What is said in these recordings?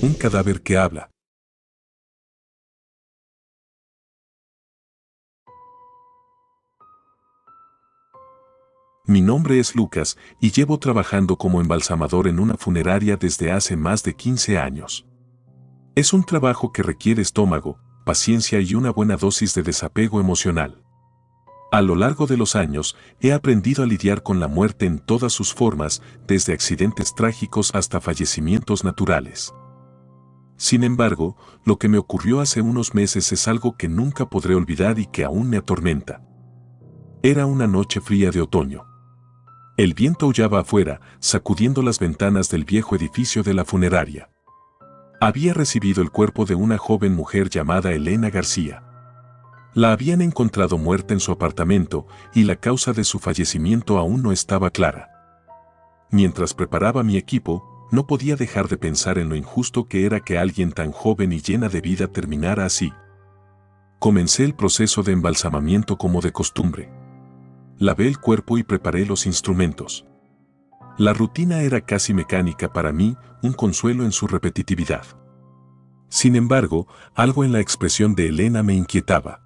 Un cadáver que habla. Mi nombre es Lucas y llevo trabajando como embalsamador en una funeraria desde hace más de 15 años. Es un trabajo que requiere estómago, paciencia y una buena dosis de desapego emocional. A lo largo de los años, he aprendido a lidiar con la muerte en todas sus formas, desde accidentes trágicos hasta fallecimientos naturales. Sin embargo, lo que me ocurrió hace unos meses es algo que nunca podré olvidar y que aún me atormenta. Era una noche fría de otoño. El viento aullaba afuera, sacudiendo las ventanas del viejo edificio de la funeraria. Había recibido el cuerpo de una joven mujer llamada Elena García. La habían encontrado muerta en su apartamento y la causa de su fallecimiento aún no estaba clara. Mientras preparaba mi equipo, no podía dejar de pensar en lo injusto que era que alguien tan joven y llena de vida terminara así. Comencé el proceso de embalsamamiento como de costumbre. Lavé el cuerpo y preparé los instrumentos. La rutina era casi mecánica para mí, un consuelo en su repetitividad. Sin embargo, algo en la expresión de Elena me inquietaba.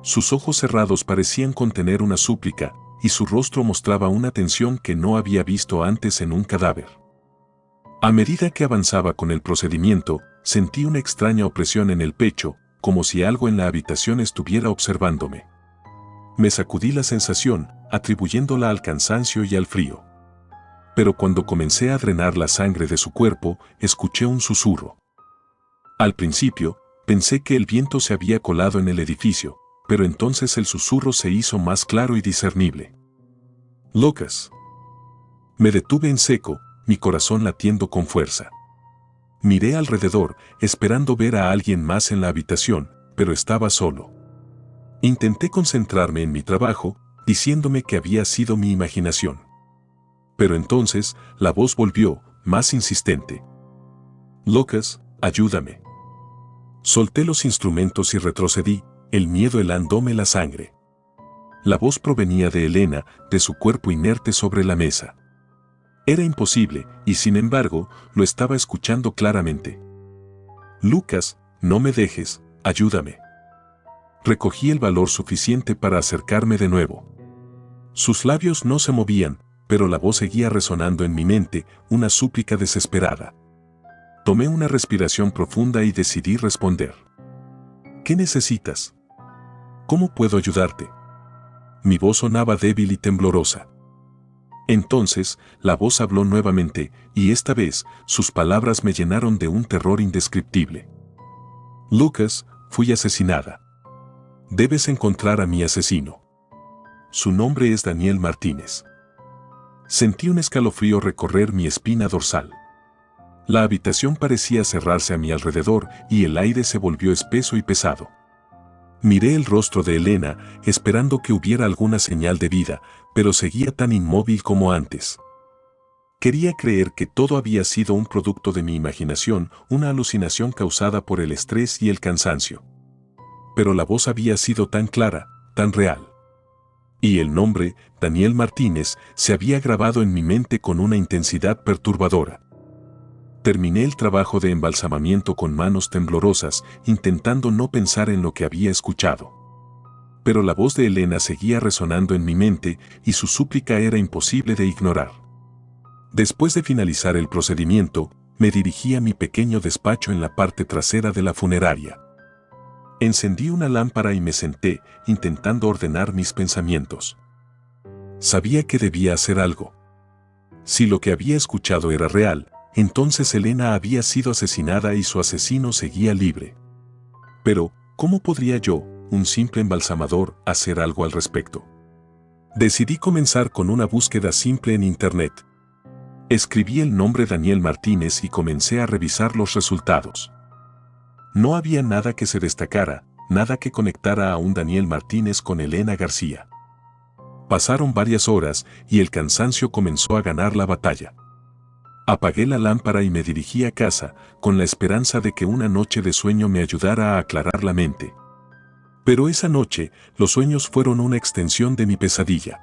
Sus ojos cerrados parecían contener una súplica, y su rostro mostraba una tensión que no había visto antes en un cadáver. A medida que avanzaba con el procedimiento, sentí una extraña opresión en el pecho, como si algo en la habitación estuviera observándome. Me sacudí la sensación, atribuyéndola al cansancio y al frío. Pero cuando comencé a drenar la sangre de su cuerpo, escuché un susurro. Al principio, pensé que el viento se había colado en el edificio, pero entonces el susurro se hizo más claro y discernible. «Lucas». Me detuve en seco, mi corazón latiendo con fuerza. Miré alrededor, esperando ver a alguien más en la habitación, pero estaba solo. Intenté concentrarme en mi trabajo, diciéndome que había sido mi imaginación. Pero entonces, la voz volvió, más insistente. «Lucas, ayúdame». Solté los instrumentos y retrocedí, el miedo helándome la sangre. La voz provenía de Elena, de su cuerpo inerte sobre la mesa. Era imposible, y sin embargo, lo estaba escuchando claramente. «Lucas, no me dejes, ayúdame». Recogí el valor suficiente para acercarme de nuevo. Sus labios no se movían, pero la voz seguía resonando en mi mente, una súplica desesperada. Tomé una respiración profunda y decidí responder. «¿Qué necesitas? ¿Cómo puedo ayudarte?» Mi voz sonaba débil y temblorosa. Entonces, la voz habló nuevamente, y esta vez, sus palabras me llenaron de un terror indescriptible. «Lucas, fui asesinada. Debes encontrar a mi asesino. Su nombre es Daniel Martínez». Sentí un escalofrío recorrer mi espina dorsal. La habitación parecía cerrarse a mi alrededor y el aire se volvió espeso y pesado. Miré el rostro de Elena, esperando que hubiera alguna señal de vida, pero seguía tan inmóvil como antes. Quería creer que todo había sido un producto de mi imaginación, una alucinación causada por el estrés y el cansancio. Pero la voz había sido tan clara, tan real. Y el nombre, Daniel Martínez, se había grabado en mi mente con una intensidad perturbadora. Terminé el trabajo de embalsamamiento con manos temblorosas, intentando no pensar en lo que había escuchado. Pero la voz de Elena seguía resonando en mi mente y su súplica era imposible de ignorar. Después de finalizar el procedimiento, me dirigí a mi pequeño despacho en la parte trasera de la funeraria. Encendí una lámpara y me senté, intentando ordenar mis pensamientos. Sabía que debía hacer algo. Si lo que había escuchado era real, entonces Elena había sido asesinada y su asesino seguía libre. Pero, ¿cómo podría yo, un simple embalsamador, hacer algo al respecto? Decidí comenzar con una búsqueda simple en Internet. Escribí el nombre Daniel Martínez y comencé a revisar los resultados. No había nada que se destacara, nada que conectara a un Daniel Martínez con Elena García. Pasaron varias horas y el cansancio comenzó a ganar la batalla. Apagué la lámpara y me dirigí a casa, con la esperanza de que una noche de sueño me ayudara a aclarar la mente. Pero esa noche, los sueños fueron una extensión de mi pesadilla.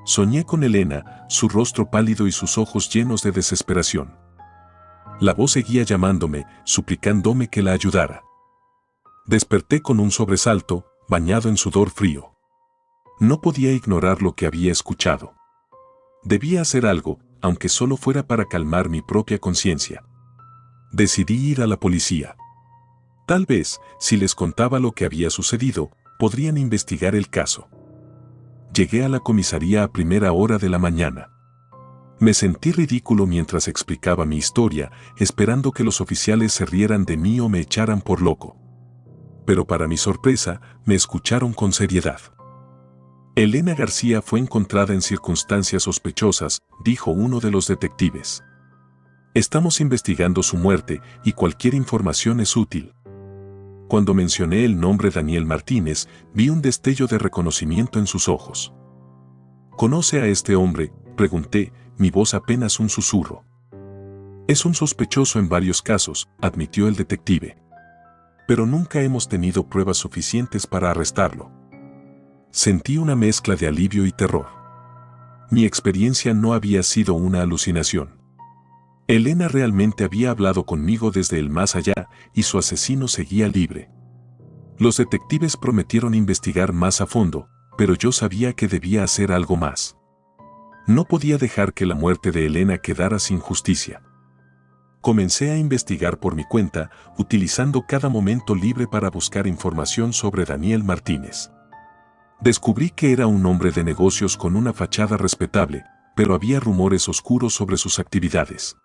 Soñé con Elena, su rostro pálido y sus ojos llenos de desesperación. La voz seguía llamándome, suplicándome que la ayudara. Desperté con un sobresalto, bañado en sudor frío. No podía ignorar lo que había escuchado. Debía hacer algo, aunque solo fuera para calmar mi propia conciencia. Decidí ir a la policía. Tal vez, si les contaba lo que había sucedido, podrían investigar el caso. Llegué a la comisaría a primera hora de la mañana. Me sentí ridículo mientras explicaba mi historia, esperando que los oficiales se rieran de mí o me echaran por loco. Pero para mi sorpresa, me escucharon con seriedad. Elena García fue encontrada en circunstancias sospechosas, dijo uno de los detectives. Estamos investigando su muerte y cualquier información es útil. Cuando mencioné el nombre Daniel Martínez, vi un destello de reconocimiento en sus ojos. ¿Conoce a este hombre?, pregunté, mi voz apenas un susurro. Es un sospechoso en varios casos, admitió el detective. Pero nunca hemos tenido pruebas suficientes para arrestarlo. Sentí una mezcla de alivio y terror. Mi experiencia no había sido una alucinación. Elena realmente había hablado conmigo desde el más allá y su asesino seguía libre. Los detectives prometieron investigar más a fondo, pero yo sabía que debía hacer algo más. No podía dejar que la muerte de Elena quedara sin justicia. Comencé a investigar por mi cuenta, utilizando cada momento libre para buscar información sobre Daniel Martínez. Descubrí que era un hombre de negocios con una fachada respetable, pero había rumores oscuros sobre sus actividades.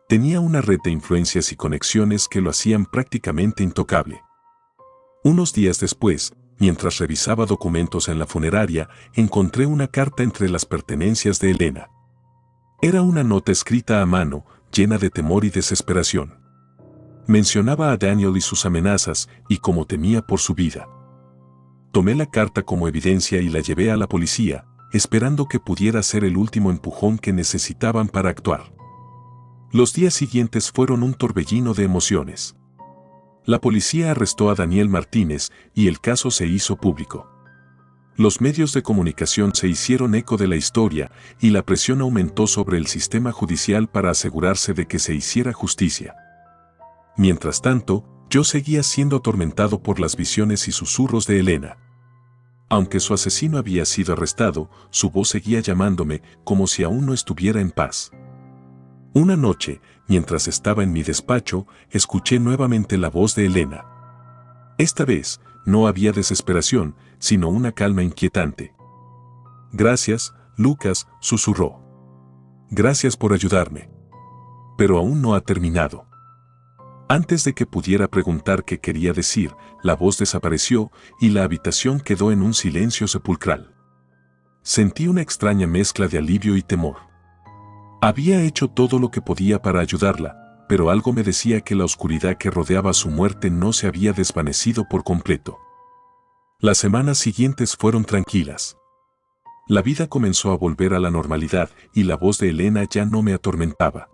Tenía una red de influencias y conexiones que lo hacían prácticamente intocable. Unos días después, mientras revisaba documentos en la funeraria, encontré una carta entre las pertenencias de Elena. Era una nota escrita a mano, llena de temor y desesperación. Mencionaba a Daniel y sus amenazas, y cómo temía por su vida. Tomé la carta como evidencia y la llevé a la policía, esperando que pudiera ser el último empujón que necesitaban para actuar. Los días siguientes fueron un torbellino de emociones. La policía arrestó a Daniel Martínez y el caso se hizo público. Los medios de comunicación se hicieron eco de la historia y la presión aumentó sobre el sistema judicial para asegurarse de que se hiciera justicia. Mientras tanto, yo seguía siendo atormentado por las visiones y susurros de Elena. Aunque su asesino había sido arrestado, su voz seguía llamándome como si aún no estuviera en paz. Una noche, mientras estaba en mi despacho, escuché nuevamente la voz de Elena. Esta vez, no había desesperación, sino una calma inquietante. Gracias, Lucas, susurró. Gracias por ayudarme. Pero aún no ha terminado. Antes de que pudiera preguntar qué quería decir, la voz desapareció y la habitación quedó en un silencio sepulcral. Sentí una extraña mezcla de alivio y temor. Había hecho todo lo que podía para ayudarla, pero algo me decía que la oscuridad que rodeaba su muerte no se había desvanecido por completo. Las semanas siguientes fueron tranquilas. La vida comenzó a volver a la normalidad y la voz de Elena ya no me atormentaba.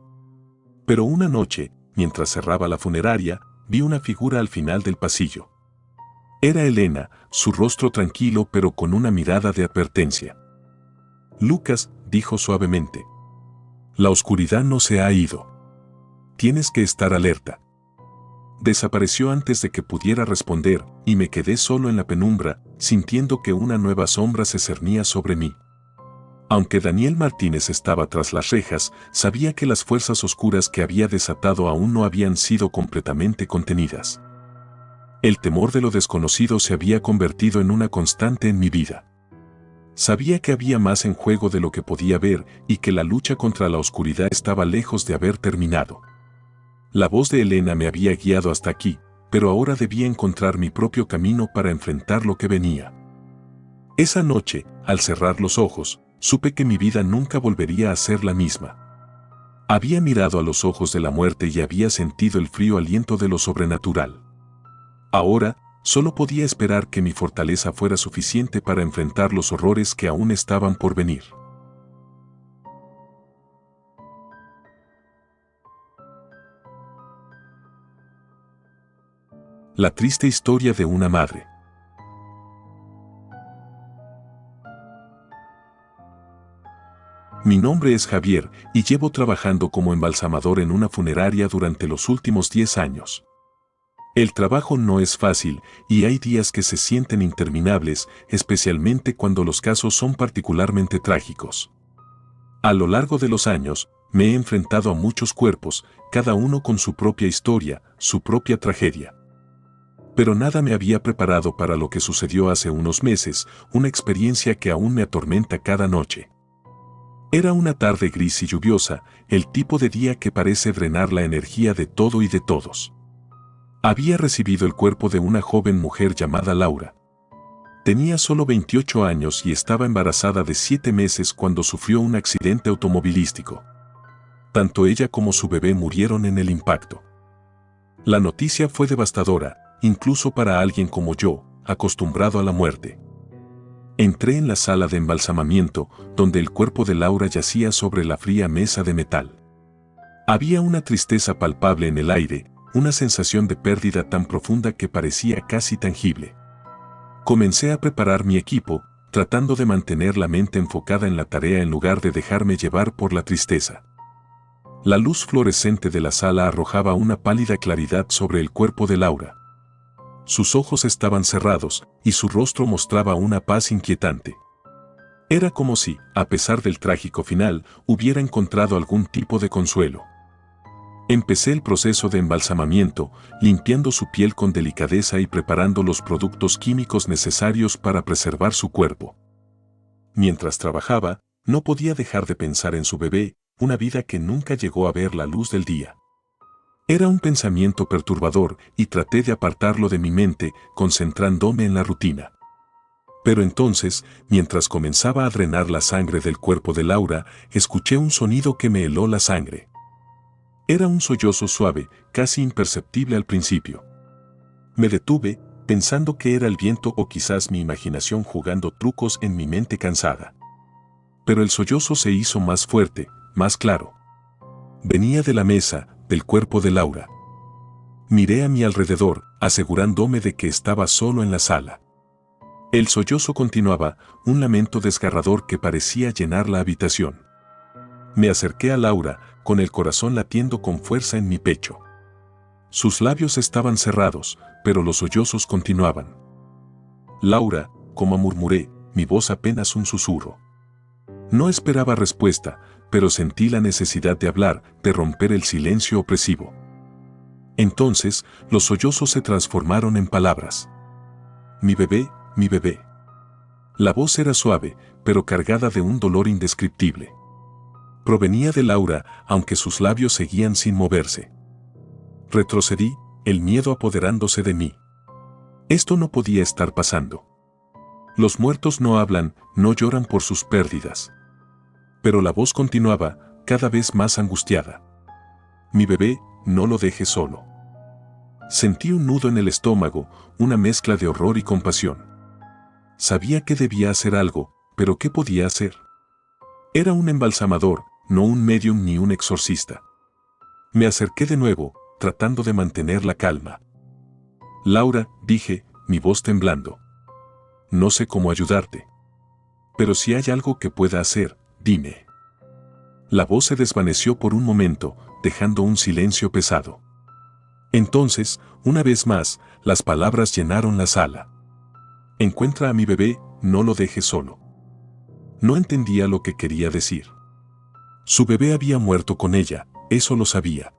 Pero una noche, mientras cerraba la funeraria, vi una figura al final del pasillo. Era Elena, su rostro tranquilo pero con una mirada de advertencia. Lucas, dijo suavemente. La oscuridad no se ha ido. Tienes que estar alerta. Desapareció antes de que pudiera responder y me quedé solo en la penumbra, sintiendo que una nueva sombra se cernía sobre mí. Aunque Daniel Martínez estaba tras las rejas, sabía que las fuerzas oscuras que había desatado aún no habían sido completamente contenidas. El temor de lo desconocido se había convertido en una constante en mi vida. Sabía que había más en juego de lo que podía ver y que la lucha contra la oscuridad estaba lejos de haber terminado. La voz de Elena me había guiado hasta aquí, pero ahora debía encontrar mi propio camino para enfrentar lo que venía. Esa noche, al cerrar los ojos, supe que mi vida nunca volvería a ser la misma. Había mirado a los ojos de la muerte y había sentido el frío aliento de lo sobrenatural. Ahora, solo podía esperar que mi fortaleza fuera suficiente para enfrentar los horrores que aún estaban por venir. La triste historia de una madre. Mi nombre es Javier y llevo trabajando como embalsamador en una funeraria durante los últimos 10 años. El trabajo no es fácil y hay días que se sienten interminables, especialmente cuando los casos son particularmente trágicos. A lo largo de los años, me he enfrentado a muchos cuerpos, cada uno con su propia historia, su propia tragedia. Pero nada me había preparado para lo que sucedió hace unos meses, una experiencia que aún me atormenta cada noche. Era una tarde gris y lluviosa, el tipo de día que parece drenar la energía de todo y de todos. Había recibido el cuerpo de una joven mujer llamada Laura. Tenía solo 28 años y estaba embarazada de 7 meses cuando sufrió un accidente automovilístico. Tanto ella como su bebé murieron en el impacto. La noticia fue devastadora, incluso para alguien como yo, acostumbrado a la muerte. Entré en la sala de embalsamamiento, donde el cuerpo de Laura yacía sobre la fría mesa de metal. Había una tristeza palpable en el aire, una sensación de pérdida tan profunda que parecía casi tangible. Comencé a preparar mi equipo, tratando de mantener la mente enfocada en la tarea en lugar de dejarme llevar por la tristeza. La luz fluorescente de la sala arrojaba una pálida claridad sobre el cuerpo de Laura. Sus ojos estaban cerrados y su rostro mostraba una paz inquietante. Era como si, a pesar del trágico final, hubiera encontrado algún tipo de consuelo. Empecé el proceso de embalsamamiento, limpiando su piel con delicadeza y preparando los productos químicos necesarios para preservar su cuerpo. Mientras trabajaba, no podía dejar de pensar en su bebé, una vida que nunca llegó a ver la luz del día. Era un pensamiento perturbador y traté de apartarlo de mi mente, concentrándome en la rutina. Pero entonces, mientras comenzaba a drenar la sangre del cuerpo de Laura, escuché un sonido que me heló la sangre. Era un sollozo suave, casi imperceptible al principio. Me detuve, pensando que era el viento o quizás mi imaginación jugando trucos en mi mente cansada. Pero el sollozo se hizo más fuerte, más claro. Venía de la mesa, del cuerpo de Laura. Miré a mi alrededor, asegurándome de que estaba solo en la sala. El sollozo continuaba, un lamento desgarrador que parecía llenar la habitación. Me acerqué a Laura, con el corazón latiendo con fuerza en mi pecho. Sus labios estaban cerrados, pero los sollozos continuaban. Laura, como murmuré, mi voz apenas un susurro. No esperaba respuesta, pero sentí la necesidad de hablar, de romper el silencio opresivo. Entonces, los sollozos se transformaron en palabras. Mi bebé, mi bebé. La voz era suave, pero cargada de un dolor indescriptible. Provenía de Laura, aunque sus labios seguían sin moverse. Retrocedí, el miedo apoderándose de mí. Esto no podía estar pasando. Los muertos no hablan, no lloran por sus pérdidas. Pero la voz continuaba, cada vez más angustiada. Mi bebé, no lo dejes solo. Sentí un nudo en el estómago, una mezcla de horror y compasión. Sabía que debía hacer algo, pero ¿qué podía hacer? Era un embalsamador, no un médium ni un exorcista. Me acerqué de nuevo, tratando de mantener la calma. Laura, dije, mi voz temblando. No sé cómo ayudarte. Pero si hay algo que pueda hacer, dime. La voz se desvaneció por un momento, dejando un silencio pesado. Entonces, una vez más, las palabras llenaron la sala. Encuentra a mi bebé, no lo dejes solo. No entendía lo que quería decir. Su bebé había muerto con ella, eso lo sabía.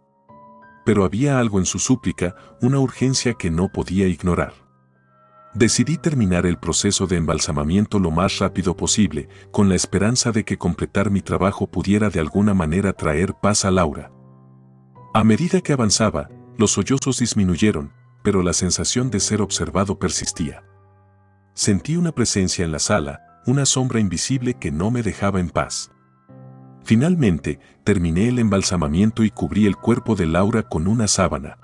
Pero había algo en su súplica, una urgencia que no podía ignorar. Decidí terminar el proceso de embalsamamiento lo más rápido posible, con la esperanza de que completar mi trabajo pudiera de alguna manera traer paz a Laura. A medida que avanzaba, los sollozos disminuyeron, pero la sensación de ser observado persistía. Sentí una presencia en la sala, una sombra invisible que no me dejaba en paz. Finalmente, terminé el embalsamamiento y cubrí el cuerpo de Laura con una sábana.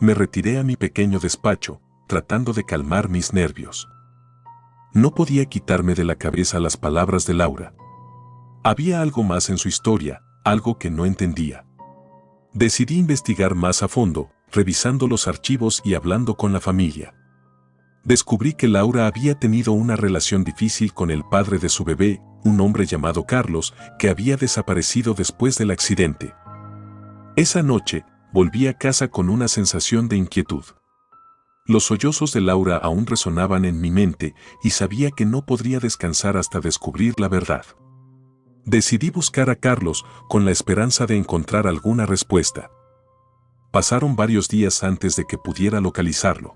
Me retiré a mi pequeño despacho, tratando de calmar mis nervios. No podía quitarme de la cabeza las palabras de Laura. Había algo más en su historia, algo que no entendía. Decidí investigar más a fondo, revisando los archivos y hablando con la familia. Descubrí que Laura había tenido una relación difícil con el padre de su bebé, un hombre llamado Carlos, que había desaparecido después del accidente. Esa noche, volví a casa con una sensación de inquietud. Los sollozos de Laura aún resonaban en mi mente y sabía que no podría descansar hasta descubrir la verdad. Decidí buscar a Carlos con la esperanza de encontrar alguna respuesta. Pasaron varios días antes de que pudiera localizarlo.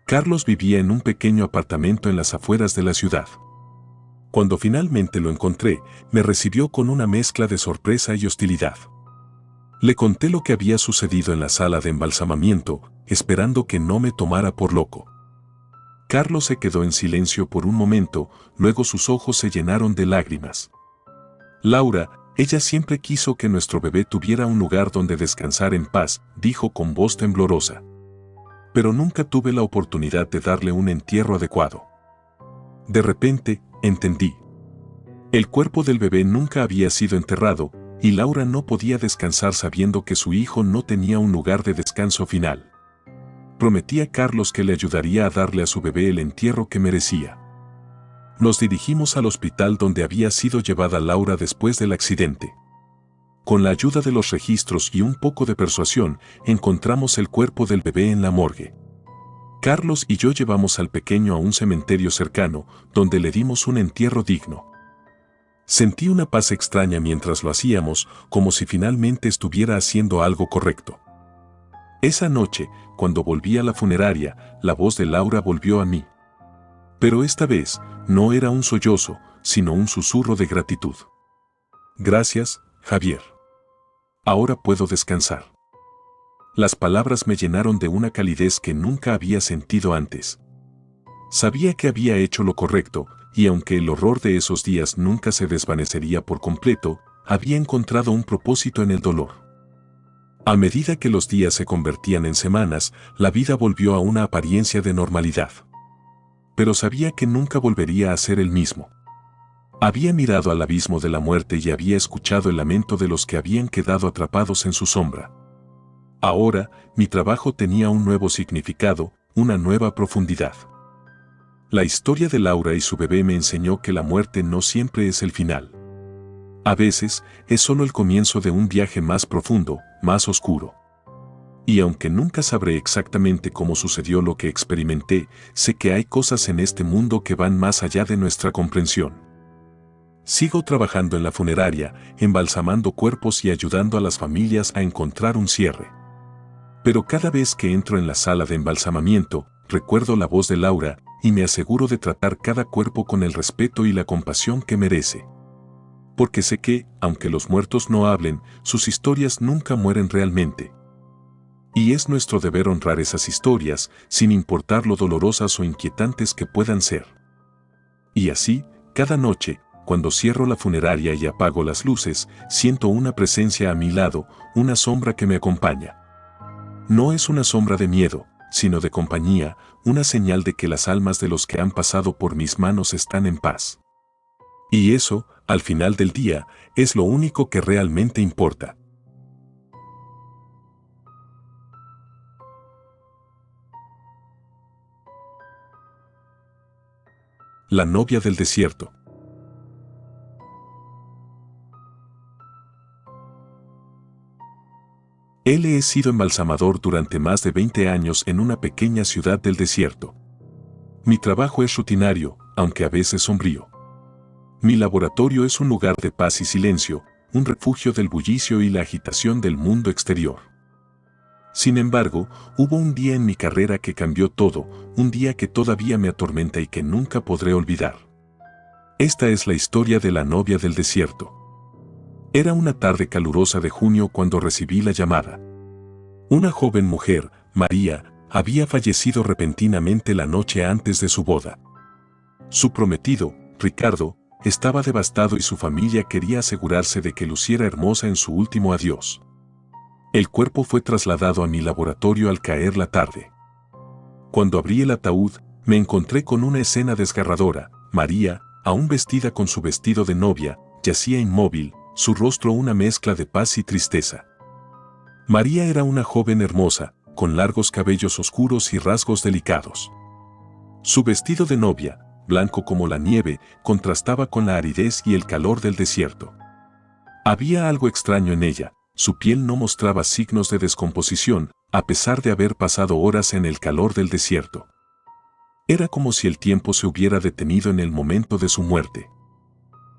Carlos vivía en un pequeño apartamento en las afueras de la ciudad. Cuando finalmente lo encontré, me recibió con una mezcla de sorpresa y hostilidad. Le conté lo que había sucedido en la sala de embalsamamiento, esperando que no me tomara por loco. Carlos se quedó en silencio por un momento, luego sus ojos se llenaron de lágrimas. Laura, ella siempre quiso que nuestro bebé tuviera un lugar donde descansar en paz, dijo con voz temblorosa. Pero nunca tuve la oportunidad de darle un entierro adecuado. De repente, entendí. El cuerpo del bebé nunca había sido enterrado, y Laura no podía descansar sabiendo que su hijo no tenía un lugar de descanso final. Prometí a Carlos que le ayudaría a darle a su bebé el entierro que merecía. Nos dirigimos al hospital donde había sido llevada Laura después del accidente. Con la ayuda de los registros y un poco de persuasión, encontramos el cuerpo del bebé en la morgue. Carlos y yo llevamos al pequeño a un cementerio cercano, donde le dimos un entierro digno. Sentí una paz extraña mientras lo hacíamos, como si finalmente estuviera haciendo algo correcto. Esa noche, cuando volví a la funeraria, la voz de Laura volvió a mí. Pero esta vez, no era un sollozo, sino un susurro de gratitud. Gracias, Javier. Ahora puedo descansar. Las palabras me llenaron de una calidez que nunca había sentido antes. Sabía que había hecho lo correcto, y aunque el horror de esos días nunca se desvanecería por completo, había encontrado un propósito en el dolor. A medida que los días se convertían en semanas, la vida volvió a una apariencia de normalidad. Pero sabía que nunca volvería a ser el mismo. Había mirado al abismo de la muerte y había escuchado el lamento de los que habían quedado atrapados en su sombra. Ahora, mi trabajo tenía un nuevo significado, una nueva profundidad. La historia de Laura y su bebé me enseñó que la muerte no siempre es el final. A veces, es solo el comienzo de un viaje más profundo, más oscuro. Y aunque nunca sabré exactamente cómo sucedió lo que experimenté, sé que hay cosas en este mundo que van más allá de nuestra comprensión. Sigo trabajando en la funeraria, embalsamando cuerpos y ayudando a las familias a encontrar un cierre. Pero cada vez que entro en la sala de embalsamamiento, recuerdo la voz de Laura y me aseguro de tratar cada cuerpo con el respeto y la compasión que merece. Porque sé que, aunque los muertos no hablen, sus historias nunca mueren realmente. Y es nuestro deber honrar esas historias, sin importar lo dolorosas o inquietantes que puedan ser. Y así, cada noche, cuando cierro la funeraria y apago las luces, siento una presencia a mi lado, una sombra que me acompaña. No es una sombra de miedo, sino de compañía, una señal de que las almas de los que han pasado por mis manos están en paz. Y eso, al final del día, es lo único que realmente importa. La novia del desierto. He sido embalsamador durante más de 20 años en una pequeña ciudad del desierto. Mi trabajo es rutinario, aunque a veces sombrío. Mi laboratorio es un lugar de paz y silencio, un refugio del bullicio y la agitación del mundo exterior. Sin embargo, hubo un día en mi carrera que cambió todo, un día que todavía me atormenta y que nunca podré olvidar. Esta es la historia de la novia del desierto. Era una tarde calurosa de junio cuando recibí la llamada. Una joven mujer, María, había fallecido repentinamente la noche antes de su boda. Su prometido, Ricardo, estaba devastado y su familia quería asegurarse de que luciera hermosa en su último adiós. El cuerpo fue trasladado a mi laboratorio al caer la tarde. Cuando abrí el ataúd, me encontré con una escena desgarradora. María, aún vestida con su vestido de novia, yacía inmóvil, su rostro una mezcla de paz y tristeza. María era una joven hermosa, con largos cabellos oscuros y rasgos delicados. Su vestido de novia, blanco como la nieve, contrastaba con la aridez y el calor del desierto. Había algo extraño en ella, su piel no mostraba signos de descomposición, a pesar de haber pasado horas en el calor del desierto. Era como si el tiempo se hubiera detenido en el momento de su muerte.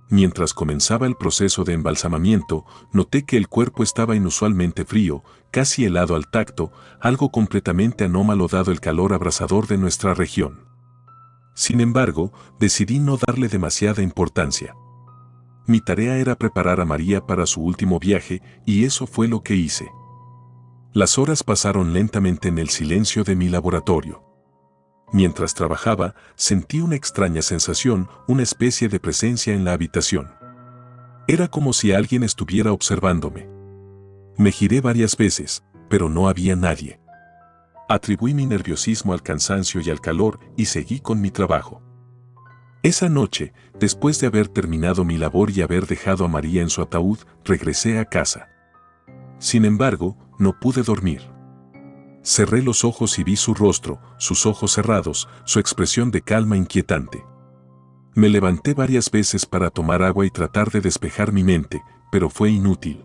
Mientras comenzaba el proceso de embalsamamiento, noté que el cuerpo estaba inusualmente frío, casi helado al tacto, algo completamente anómalo dado el calor abrasador de nuestra región. Sin embargo, decidí no darle demasiada importancia. Mi tarea era preparar a María para su último viaje, y eso fue lo que hice. Las horas pasaron lentamente en el silencio de mi laboratorio. Mientras trabajaba, sentí una extraña sensación, una especie de presencia en la habitación. Era como si alguien estuviera observándome. Me giré varias veces, pero no había nadie. Atribuí mi nerviosismo al cansancio y al calor y seguí con mi trabajo. Esa noche, después de haber terminado mi labor y haber dejado a María en su ataúd, regresé a casa. Sin embargo, no pude dormir. Cerré los ojos y vi su rostro, sus ojos cerrados, su expresión de calma inquietante. Me levanté varias veces para tomar agua y tratar de despejar mi mente, pero fue inútil.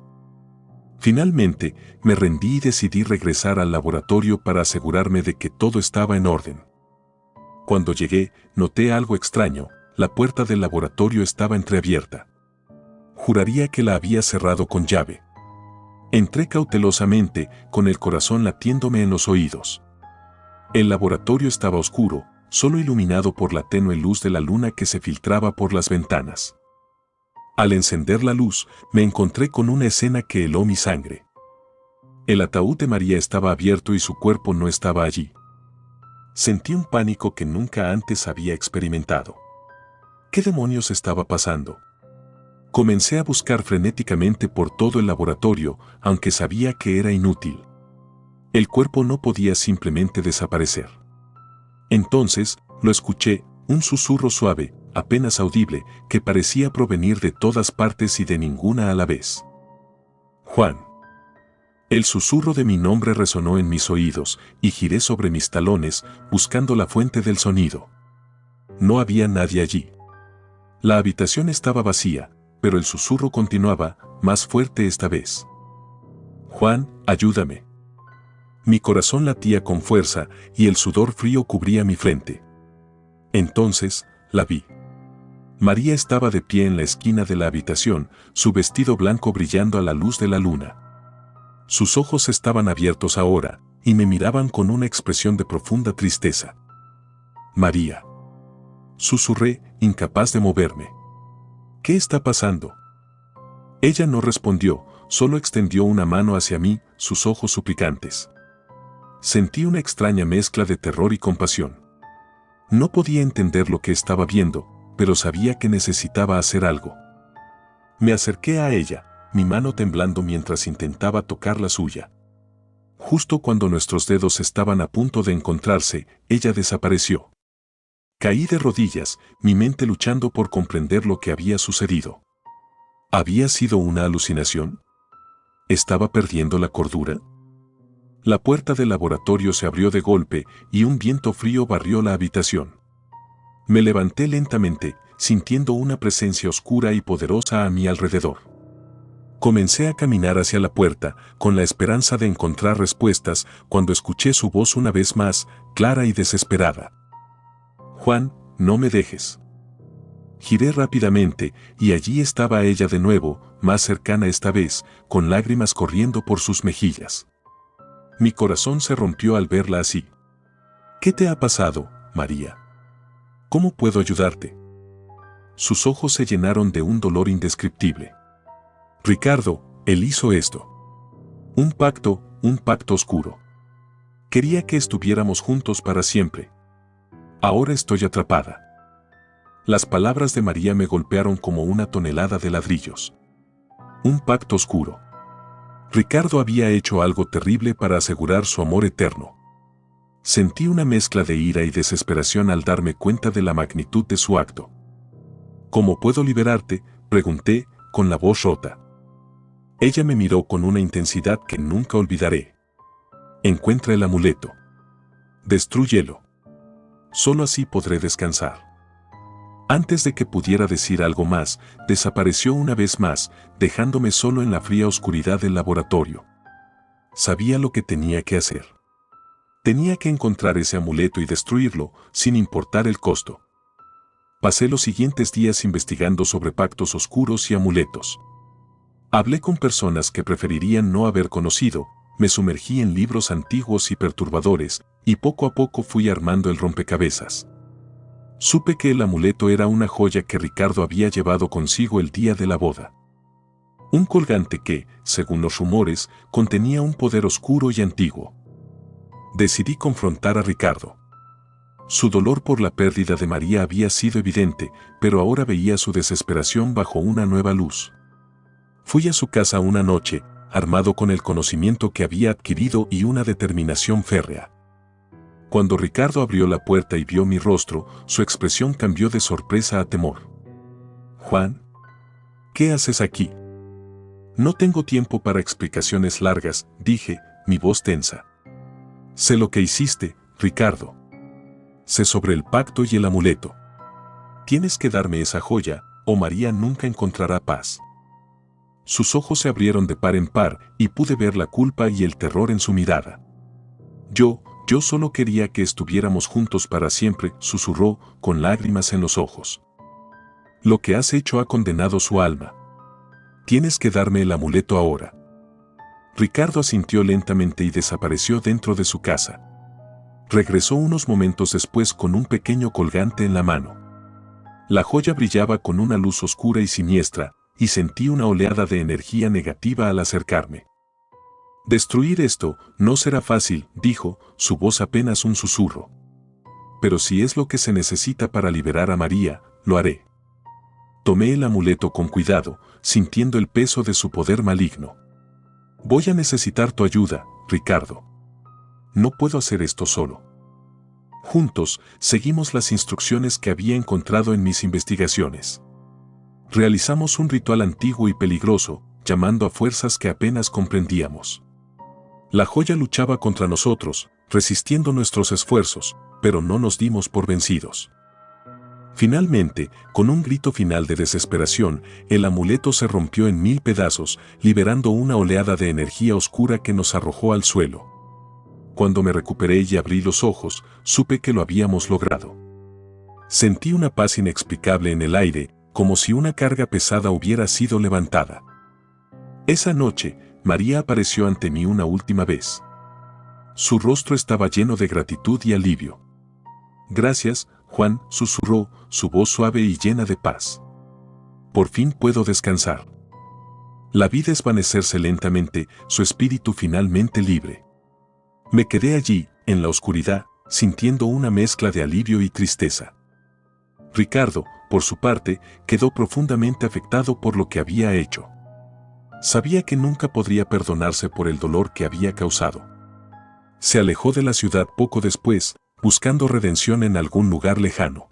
Finalmente, me rendí y decidí regresar al laboratorio para asegurarme de que todo estaba en orden. Cuando llegué, noté algo extraño, la puerta del laboratorio estaba entreabierta. Juraría que la había cerrado con llave. Entré cautelosamente, con el corazón latiéndome en los oídos. El laboratorio estaba oscuro, solo iluminado por la tenue luz de la luna que se filtraba por las ventanas. Al encender la luz, me encontré con una escena que heló mi sangre. El ataúd de María estaba abierto y su cuerpo no estaba allí. Sentí un pánico que nunca antes había experimentado. ¿Qué demonios estaba pasando? Comencé a buscar frenéticamente por todo el laboratorio, aunque sabía que era inútil. El cuerpo no podía simplemente desaparecer. Entonces, lo escuché, un susurro suave, apenas audible, que parecía provenir de todas partes y de ninguna a la vez. Juan. El susurro de mi nombre resonó en mis oídos, y giré sobre mis talones, buscando la fuente del sonido. No había nadie allí. La habitación estaba vacía, pero el susurro continuaba, más fuerte esta vez. Juan, ayúdame. Mi corazón latía con fuerza y el sudor frío cubría mi frente. Entonces, la vi. María estaba de pie en la esquina de la habitación, su vestido blanco brillando a la luz de la luna. Sus ojos estaban abiertos ahora, y me miraban con una expresión de profunda tristeza. María. Susurré, incapaz de moverme. ¿Qué está pasando? Ella no respondió, solo extendió una mano hacia mí, sus ojos suplicantes. Sentí una extraña mezcla de terror y compasión. No podía entender lo que estaba viendo, pero sabía que necesitaba hacer algo. Me acerqué a ella, mi mano temblando mientras intentaba tocar la suya. Justo cuando nuestros dedos estaban a punto de encontrarse, ella desapareció. Caí de rodillas, mi mente luchando por comprender lo que había sucedido. ¿Había sido una alucinación? ¿Estaba perdiendo la cordura? La puerta del laboratorio se abrió de golpe y un viento frío barrió la habitación. Me levanté lentamente, sintiendo una presencia oscura y poderosa a mi alrededor. Comencé a caminar hacia la puerta, con la esperanza de encontrar respuestas, cuando escuché su voz una vez más, clara y desesperada. Juan, no me dejes. Giré rápidamente, y allí estaba ella de nuevo, más cercana esta vez, con lágrimas corriendo por sus mejillas. Mi corazón se rompió al verla así. ¿Qué te ha pasado, María? ¿Cómo puedo ayudarte? Sus ojos se llenaron de un dolor indescriptible. Ricardo, él hizo esto. Un pacto oscuro. Quería que estuviéramos juntos para siempre. Ahora estoy atrapada. Las palabras de María me golpearon como una tonelada de ladrillos. Un pacto oscuro. Ricardo había hecho algo terrible para asegurar su amor eterno. Sentí una mezcla de ira y desesperación al darme cuenta de la magnitud de su acto. ¿Cómo puedo liberarte?, pregunté, con la voz rota. Ella me miró con una intensidad que nunca olvidaré. Encuentra el amuleto. Destrúyelo. solo así podré descansar. Antes de que pudiera decir algo más, desapareció una vez más, dejándome solo en la fría oscuridad del laboratorio. Sabía lo que tenía que hacer. Tenía que encontrar ese amuleto y destruirlo, sin importar el costo. Pasé los siguientes días investigando sobre pactos oscuros y amuletos. Hablé con personas que preferirían no haber conocido, me sumergí en libros antiguos y perturbadores, y poco a poco fui armando el rompecabezas. Supe que el amuleto era una joya que Ricardo había llevado consigo el día de la boda. Un colgante que, según los rumores, contenía un poder oscuro y antiguo. Decidí confrontar a Ricardo. Su dolor por la pérdida de María había sido evidente, pero ahora veía su desesperación bajo una nueva luz. Fui a su casa una noche, armado con el conocimiento que había adquirido y una determinación férrea. Cuando Ricardo abrió la puerta y vio mi rostro, su expresión cambió de sorpresa a temor. «Juan, ¿qué haces aquí?» «No tengo tiempo para explicaciones largas», dije, mi voz tensa. «Sé lo que hiciste, Ricardo. Sé sobre el pacto y el amuleto. Tienes que darme esa joya, o María nunca encontrará paz». Sus ojos se abrieron de par en par y pude ver la culpa y el terror en su mirada. Yo solo quería que estuviéramos juntos para siempre», susurró, con lágrimas en los ojos. «Lo que has hecho ha condenado su alma. Tienes que darme el amuleto ahora». Ricardo asintió lentamente y desapareció dentro de su casa. Regresó unos momentos después con un pequeño colgante en la mano. La joya brillaba con una luz oscura y siniestra, y sentí una oleada de energía negativa al acercarme. «Destruir esto no será fácil», dijo, su voz apenas un susurro. «Pero si es lo que se necesita para liberar a María, lo haré». Tomé el amuleto con cuidado, sintiendo el peso de su poder maligno. «Voy a necesitar tu ayuda, Ricardo. No puedo hacer esto solo». Juntos, seguimos las instrucciones que había encontrado en mis investigaciones. Realizamos un ritual antiguo y peligroso, llamando a fuerzas que apenas comprendíamos. La joya luchaba contra nosotros, resistiendo nuestros esfuerzos, pero no nos dimos por vencidos. Finalmente, con un grito final de desesperación, el amuleto se rompió en 1000 pedazos, liberando una oleada de energía oscura que nos arrojó al suelo. Cuando me recuperé y abrí los ojos, supe que lo habíamos logrado. Sentí una paz inexplicable en el aire, como si una carga pesada hubiera sido levantada. Esa noche, María apareció ante mí una última vez. Su rostro estaba lleno de gratitud y alivio. «Gracias, Juan», susurró, su voz suave y llena de paz. «Por fin puedo descansar». La vi desvanecerse lentamente, su espíritu finalmente libre. Me quedé allí, en la oscuridad, sintiendo una mezcla de alivio y tristeza. Ricardo, por su parte, quedó profundamente afectado por lo que había hecho. Sabía que nunca podría perdonarse por el dolor que había causado. Se alejó de la ciudad poco después, buscando redención en algún lugar lejano.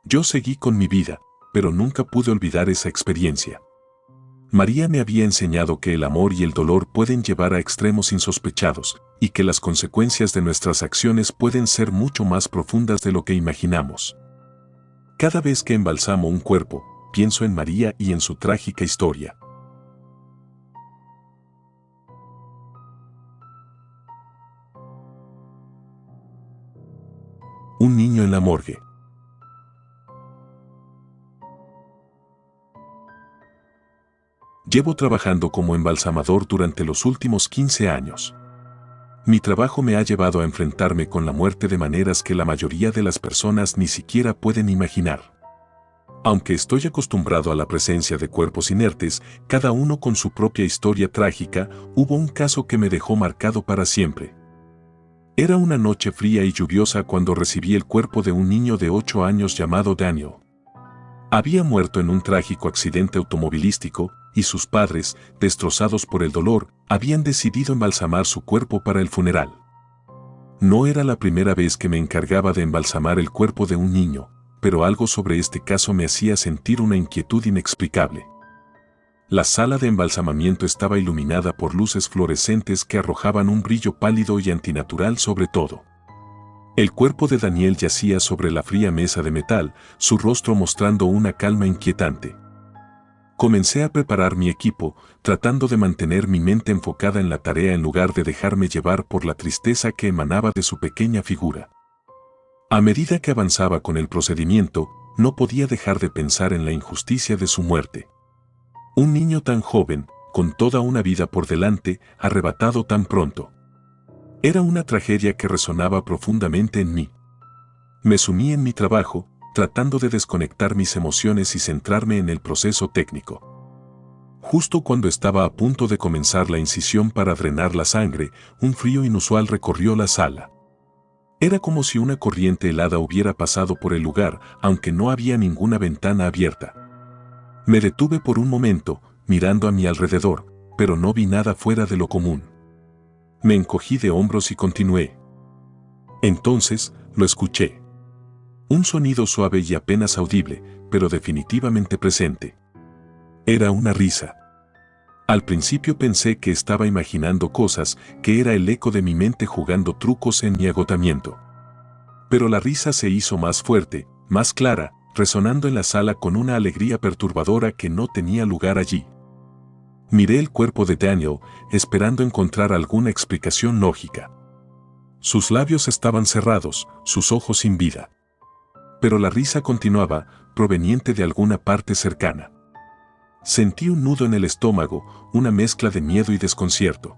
Yo seguí con mi vida, pero nunca pude olvidar esa experiencia. María me había enseñado que el amor y el dolor pueden llevar a extremos insospechados, y que las consecuencias de nuestras acciones pueden ser mucho más profundas de lo que imaginamos. Cada vez que embalsamo un cuerpo, pienso en María y en su trágica historia. Un niño en la morgue. Llevo trabajando como embalsamador durante los últimos 15 años. Mi trabajo me ha llevado a enfrentarme con la muerte de maneras que la mayoría de las personas ni siquiera pueden imaginar. Aunque estoy acostumbrado a la presencia de cuerpos inertes, cada uno con su propia historia trágica, hubo un caso que me dejó marcado para siempre. Era una noche fría y lluviosa cuando recibí el cuerpo de un niño de 8 años llamado Daniel. Había muerto en un trágico accidente automovilístico, y sus padres, destrozados por el dolor, habían decidido embalsamar su cuerpo para el funeral. No era la primera vez que me encargaba de embalsamar el cuerpo de un niño, pero algo sobre este caso me hacía sentir una inquietud inexplicable. La sala de embalsamamiento estaba iluminada por luces fluorescentes que arrojaban un brillo pálido y antinatural sobre todo. El cuerpo de Daniel yacía sobre la fría mesa de metal, su rostro mostrando una calma inquietante. Comencé a preparar mi equipo, tratando de mantener mi mente enfocada en la tarea en lugar de dejarme llevar por la tristeza que emanaba de su pequeña figura. A medida que avanzaba con el procedimiento, no podía dejar de pensar en la injusticia de su muerte. Un niño tan joven, con toda una vida por delante, arrebatado tan pronto. Era una tragedia que resonaba profundamente en mí. Me sumí en mi trabajo, tratando de desconectar mis emociones y centrarme en el proceso técnico. Justo cuando estaba a punto de comenzar la incisión para drenar la sangre, un frío inusual recorrió la sala. Era como si una corriente helada hubiera pasado por el lugar, aunque no había ninguna ventana abierta. Me detuve por un momento, mirando a mi alrededor, pero no vi nada fuera de lo común. Me encogí de hombros y continué. Entonces, lo escuché. Un sonido suave y apenas audible, pero definitivamente presente. Era una risa. Al principio pensé que estaba imaginando cosas, que era el eco de mi mente jugando trucos en mi agotamiento. Pero la risa se hizo más fuerte, más clara, resonando en la sala con una alegría perturbadora que no tenía lugar allí. Miré el cuerpo de Daniel, esperando encontrar alguna explicación lógica. Sus labios estaban cerrados, sus ojos sin vida. Pero la risa continuaba, proveniente de alguna parte cercana. Sentí un nudo en el estómago, una mezcla de miedo y desconcierto.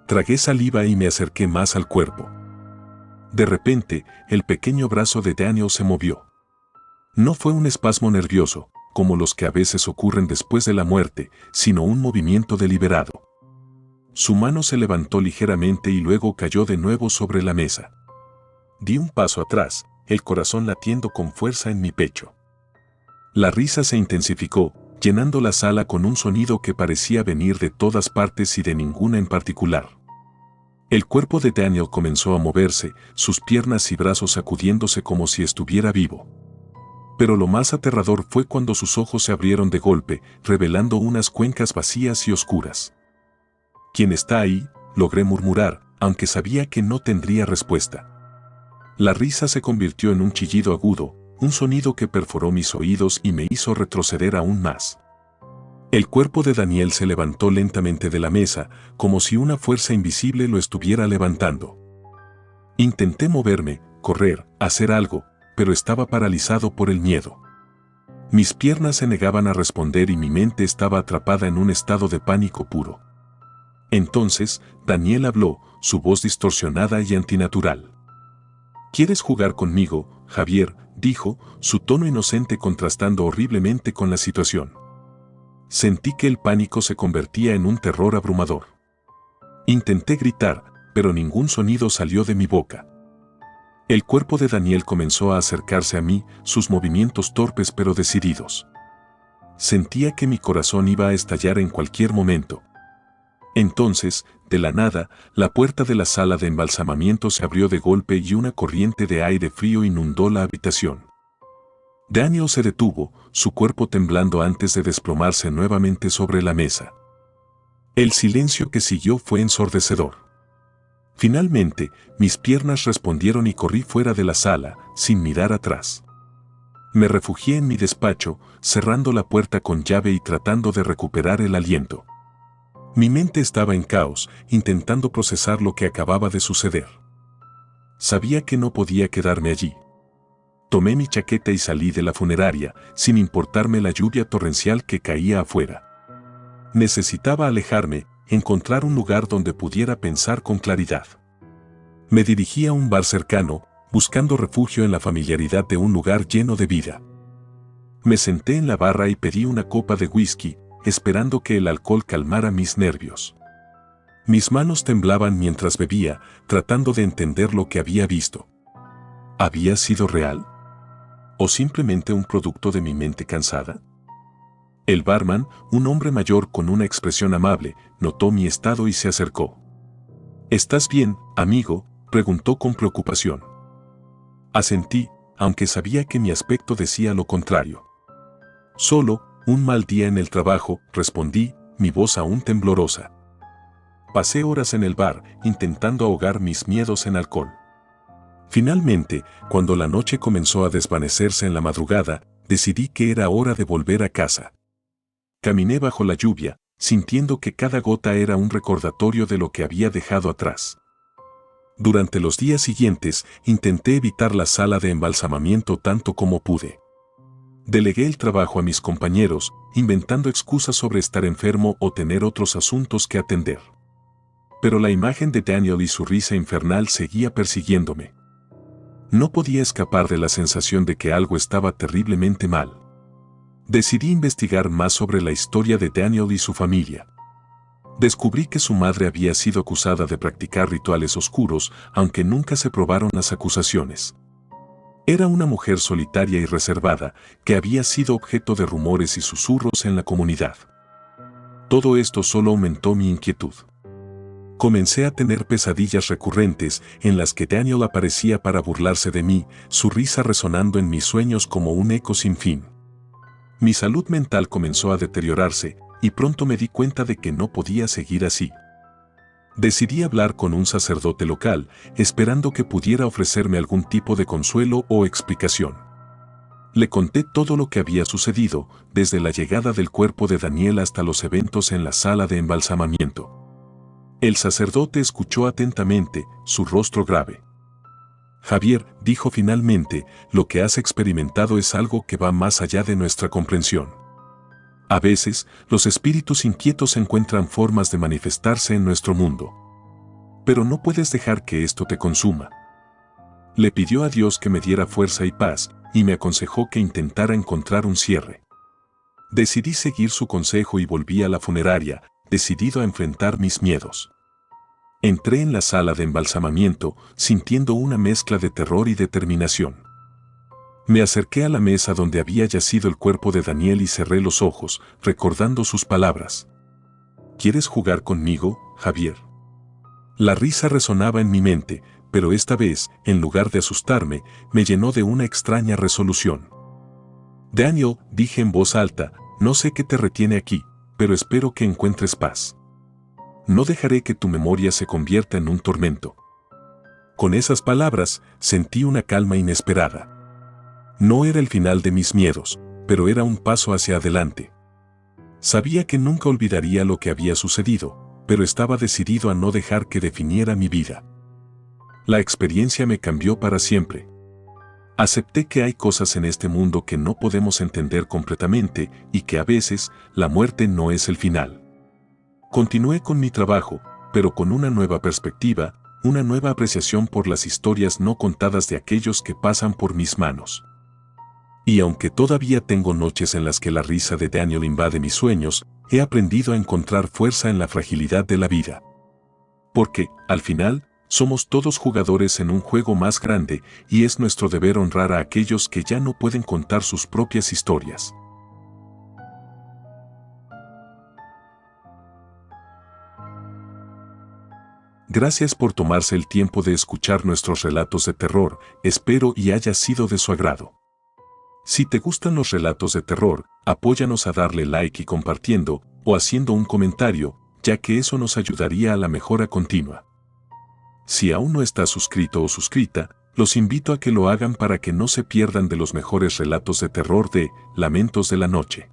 Tragué saliva y me acerqué más al cuerpo. De repente, el pequeño brazo de Daniel se movió. No fue un espasmo nervioso, como los que a veces ocurren después de la muerte, sino un movimiento deliberado. Su mano se levantó ligeramente y luego cayó de nuevo sobre la mesa. Di un paso atrás, el corazón latiendo con fuerza en mi pecho. La risa se intensificó, llenando la sala con un sonido que parecía venir de todas partes y de ninguna en particular. El cuerpo de Daniel comenzó a moverse, sus piernas y brazos sacudiéndose como si estuviera vivo. Pero lo más aterrador fue cuando sus ojos se abrieron de golpe, revelando unas cuencas vacías y oscuras. «¿Quién está ahí?», logré murmurar, aunque sabía que no tendría respuesta. La risa se convirtió en un chillido agudo, un sonido que perforó mis oídos y me hizo retroceder aún más. El cuerpo de Daniel se levantó lentamente de la mesa, como si una fuerza invisible lo estuviera levantando. Intenté moverme, correr, hacer algo, pero estaba paralizado por el miedo. Mis piernas se negaban a responder y mi mente estaba atrapada en un estado de pánico puro. Entonces, Daniel habló, su voz distorsionada y antinatural. «¿Quieres jugar conmigo, Javier?», dijo, su tono inocente contrastando horriblemente con la situación. Sentí que el pánico se convertía en un terror abrumador. Intenté gritar, pero ningún sonido salió de mi boca. El cuerpo de Daniel comenzó a acercarse a mí, sus movimientos torpes pero decididos. Sentía que mi corazón iba a estallar en cualquier momento. Entonces, de la nada, la puerta de la sala de embalsamamiento se abrió de golpe y una corriente de aire frío inundó la habitación. Daniel se detuvo, su cuerpo temblando antes de desplomarse nuevamente sobre la mesa. El silencio que siguió fue ensordecedor. Finalmente, mis piernas respondieron y corrí fuera de la sala, sin mirar atrás. Me refugié en mi despacho, cerrando la puerta con llave y tratando de recuperar el aliento. Mi mente estaba en caos, intentando procesar lo que acababa de suceder. Sabía que no podía quedarme allí. Tomé mi chaqueta y salí de la funeraria, sin importarme la lluvia torrencial que caía afuera. Necesitaba alejarme, encontrar un lugar donde pudiera pensar con claridad. Me dirigí a un bar cercano, buscando refugio en la familiaridad de un lugar lleno de vida. Me senté en la barra y pedí una copa de whisky, esperando que el alcohol calmara mis nervios. Mis manos temblaban mientras bebía, tratando de entender lo que había visto. ¿Había sido real? ¿O simplemente un producto de mi mente cansada? El barman, un hombre mayor con una expresión amable, notó mi estado y se acercó. «¿Estás bien, amigo?», preguntó con preocupación. Asentí, aunque sabía que mi aspecto decía lo contrario. «Solo, un mal día en el trabajo», respondí, mi voz aún temblorosa. Pasé horas en el bar, intentando ahogar mis miedos en alcohol. Finalmente, cuando la noche comenzó a desvanecerse en la madrugada, decidí que era hora de volver a casa. Caminé bajo la lluvia, sintiendo que cada gota era un recordatorio de lo que había dejado atrás. Durante los días siguientes, intenté evitar la sala de embalsamamiento tanto como pude. Delegué el trabajo a mis compañeros, inventando excusas sobre estar enfermo o tener otros asuntos que atender. Pero la imagen de Daniel y su risa infernal seguía persiguiéndome. No podía escapar de la sensación de que algo estaba terriblemente mal. Decidí investigar más sobre la historia de Daniel y su familia. Descubrí que su madre había sido acusada de practicar rituales oscuros, aunque nunca se probaron las acusaciones. Era una mujer solitaria y reservada, que había sido objeto de rumores y susurros en la comunidad. Todo esto solo aumentó mi inquietud. Comencé a tener pesadillas recurrentes en las que Daniel aparecía para burlarse de mí, su risa resonando en mis sueños como un eco sin fin. Mi salud mental comenzó a deteriorarse, y pronto me di cuenta de que no podía seguir así. Decidí hablar con un sacerdote local, esperando que pudiera ofrecerme algún tipo de consuelo o explicación. Le conté todo lo que había sucedido, desde la llegada del cuerpo de Daniel hasta los eventos en la sala de embalsamamiento. El sacerdote escuchó atentamente, su rostro grave. Javier, dijo finalmente, lo que has experimentado es algo que va más allá de nuestra comprensión. A veces, los espíritus inquietos encuentran formas de manifestarse en nuestro mundo. Pero no puedes dejar que esto te consuma. Le pidió a Dios que me diera fuerza y paz, y me aconsejó que intentara encontrar un cierre. Decidí seguir su consejo y volví a la funeraria, decidido a enfrentar mis miedos. Entré en la sala de embalsamamiento, sintiendo una mezcla de terror y determinación. Me acerqué a la mesa donde había yacido el cuerpo de Daniel y cerré los ojos, recordando sus palabras. ¿Quieres jugar conmigo, Javier? La risa resonaba en mi mente, pero esta vez, en lugar de asustarme, me llenó de una extraña resolución. Daniel, dije en voz alta, no sé qué te retiene aquí, pero espero que encuentres paz. No dejaré que tu memoria se convierta en un tormento. Con esas palabras, sentí una calma inesperada. No era el final de mis miedos, pero era un paso hacia adelante. Sabía que nunca olvidaría lo que había sucedido, pero estaba decidido a no dejar que definiera mi vida. La experiencia me cambió para siempre. Acepté que hay cosas en este mundo que no podemos entender completamente y que a veces la muerte no es el final. Continué con mi trabajo, pero con una nueva perspectiva, una nueva apreciación por las historias no contadas de aquellos que pasan por mis manos. Y aunque todavía tengo noches en las que la risa de Daniel invade mis sueños, he aprendido a encontrar fuerza en la fragilidad de la vida. Porque, al final, somos todos jugadores en un juego más grande y es nuestro deber honrar a aquellos que ya no pueden contar sus propias historias. Gracias por tomarse el tiempo de escuchar nuestros relatos de terror, espero y haya sido de su agrado. Si te gustan los relatos de terror, apóyanos a darle like y compartiendo, o haciendo un comentario, ya que eso nos ayudaría a la mejora continua. Si aún no estás suscrito o suscrita, los invito a que lo hagan para que no se pierdan de los mejores relatos de terror de Lamentos de la Noche.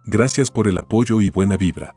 Gracias por el apoyo y buena vibra.